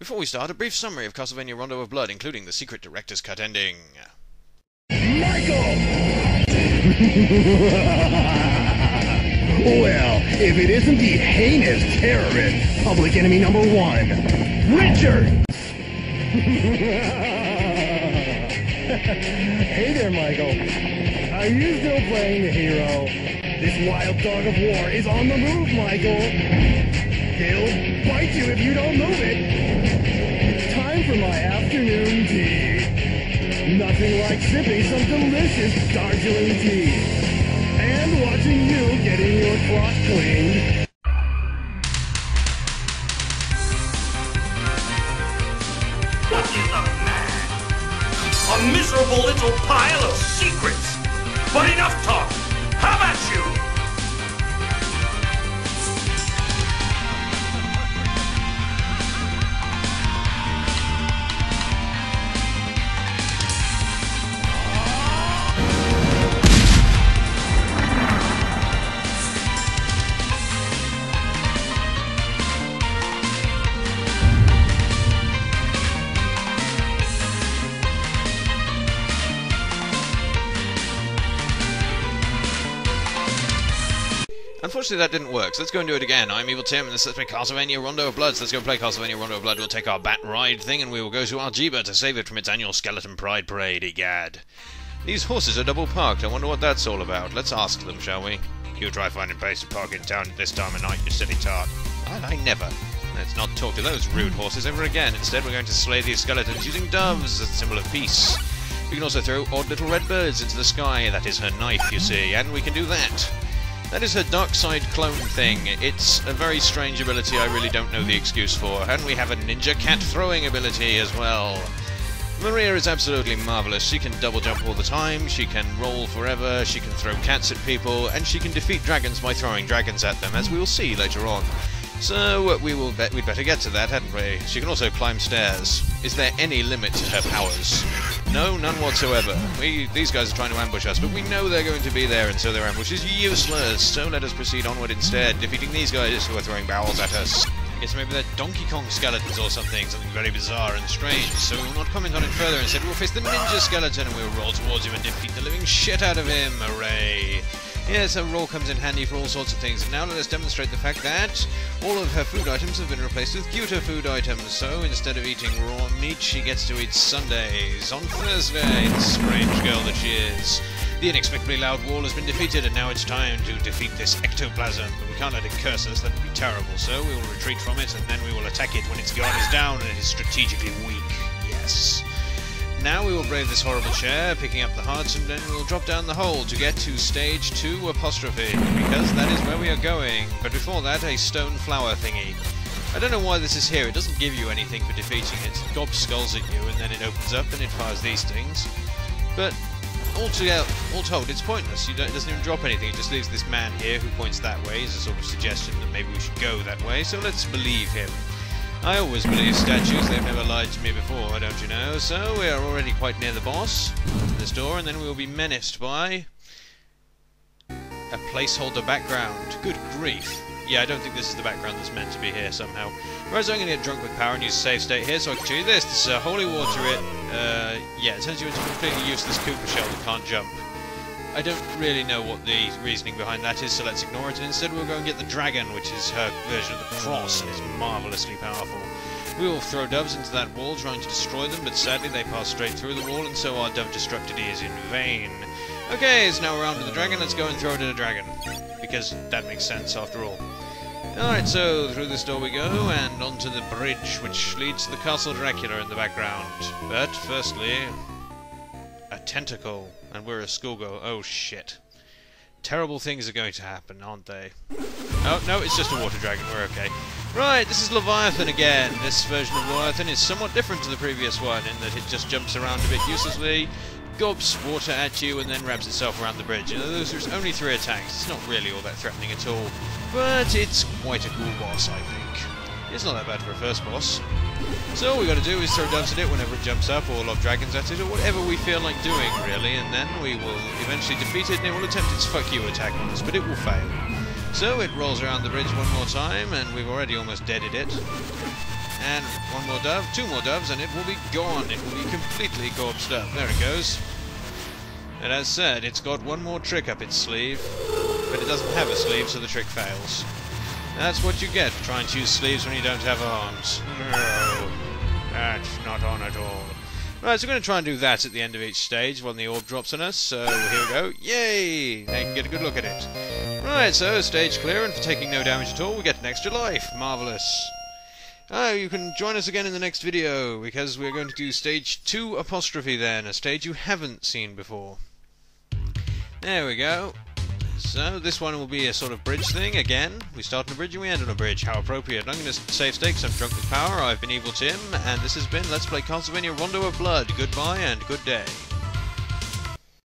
Before we start, a brief summary of Castlevania Rondo of Blood, including the secret director's cut ending. Michael! Well, if it isn't the heinous terrorist, public enemy number one, Richard! Hey there, Michael. Are you still playing the hero? This wild dog of war is on the move, Michael. He'll bite you if you don't move it. Time for my afternoon tea. Nothing like sipping some delicious Darjeeling tea. And watching you getting your clock cleaned. What is a man? A miserable little pile of secrets. But enough talk. How about you? Unfortunately that didn't work, so let's go and do it again. I'm Evil Tim, and this is Castlevania Rondo of Blood. So let's go play Castlevania Rondo of Blood. We'll take our Bat Ride thing, and we will go to Algiba to save it from its annual Skeleton Pride Parade, egad. These horses are double parked. I wonder what that's all about. Let's ask them, shall we? You try finding a place to park in town at this time of night, you silly tart. I never. Let's not talk to those rude horses ever again. Instead, we're going to slay these skeletons using doves as a symbol of peace. We can also throw odd little red birds into the sky. That is her knife, you see, and we can do that. That is her dark side clone thing. It's a very strange ability I really don't know the excuse for. And we have a ninja cat throwing ability as well. Maria is absolutely marvellous. She can double jump all the time, she can roll forever, she can throw cats at people, and she can defeat dragons by throwing dragons at them, as we will see later on. So we'd better get to that, hadn't we? She can also climb stairs. Is there any limit to her powers? No, none whatsoever. These guys are trying to ambush us, but we know they're going to be there, and so their ambush is useless. So let us proceed onward instead, defeating these guys who are throwing barrels at us. I guess maybe they're Donkey Kong skeletons or something very bizarre and strange. So we will not comment on it further. Instead, we'll face the ninja skeleton, and we'll roll towards him and defeat the living shit out of him. Hooray! Yes, her roll comes in handy for all sorts of things, and now let us demonstrate the fact that all of her food items have been replaced with cuter food items, so instead of eating raw meat, she gets to eat Sundays on Thursdays. Strange girl that she is. The inexplicably loud wall has been defeated, and now it's time to defeat this ectoplasm, but we can't let it curse us, that would be terrible, so we will retreat from it, and then we will attack it when its guard is down and it is strategically weak. Yes. Now we will brave this horrible chair, picking up the hearts, and then we will drop down the hole to get to stage 2 apostrophe, because that is where we are going. But before that, a stone flower thingy. I don't know why this is here. It doesn't give you anything for defeating it. It gobs skulls at you, and then it opens up and it fires these things. But all told, it's pointless. It doesn't even drop anything. It just leaves this man here who points that way as a sort of suggestion that maybe we should go that way. So let's believe him. I always believe statues, they've never lied to me before, don't you know? So we are already quite near the boss, this door, and then we will be menaced by a placeholder background. Good grief. Yeah, I don't think this is the background that's meant to be here somehow. Right, so I'm going to get drunk with power and use a save state here so I can show you this. This is holy water yeah, it turns you into a completely useless Koopa shell that can't jump. I don't really know what the reasoning behind that is, so let's ignore it, and instead we'll go and get the dragon, which is her version of the cross, and is marvellously powerful. We will throw doves into that wall, trying to destroy them, but sadly they pass straight through the wall, and so our dove destructity is in vain. Okay, so now we're on to the dragon, let's go and throw it at a dragon, because that makes sense after all. Alright, so through this door we go, and onto the bridge, which leads to the Castle Dracula in the background. But, firstly, a tentacle, and we're a schoolgirl. Oh shit. Terrible things are going to happen, aren't they? Oh, no, it's just a water dragon, we're okay. Right, this is Leviathan again. This version of Leviathan is somewhat different to the previous one, in that it just jumps around a bit uselessly, gobs water at you, and then wraps itself around the bridge. You know, there's only 3 attacks. It's not really all that threatening at all, but it's quite a cool boss, I think. It's not that bad for a first boss. So all we got to do is throw doves at it whenever it jumps up, or lob dragons at it, or whatever we feel like doing, really, and then we will eventually defeat it, and it will attempt its fuck you attack on us, but it will fail. So it rolls around the bridge one more time, and we've already almost deaded it. And one more dove, two more doves, and it will be gone. It will be completely corpsed up. There it goes. And as said, it's got one more trick up its sleeve, but it doesn't have a sleeve, so the trick fails. That's what you get for trying to use sleeves when you don't have arms. No, that's not on at all. Right, so we're going to try and do that at the end of each stage when the orb drops on us. So here we go. Yay! Now you can get a good look at it. Right, so stage clear, and for taking no damage at all, we get an extra life. Marvellous. You can join us again in the next video, because we're going to do stage 2 apostrophe then, a stage you haven't seen before. There we go. So this one will be a sort of bridge thing again. We start on a bridge and we end on a bridge. How appropriate. I'm going to save stakes. I'm drunk with power. I've been Evil Tim, and this has been Let's Play Castlevania Rondo of Blood. Goodbye and good day.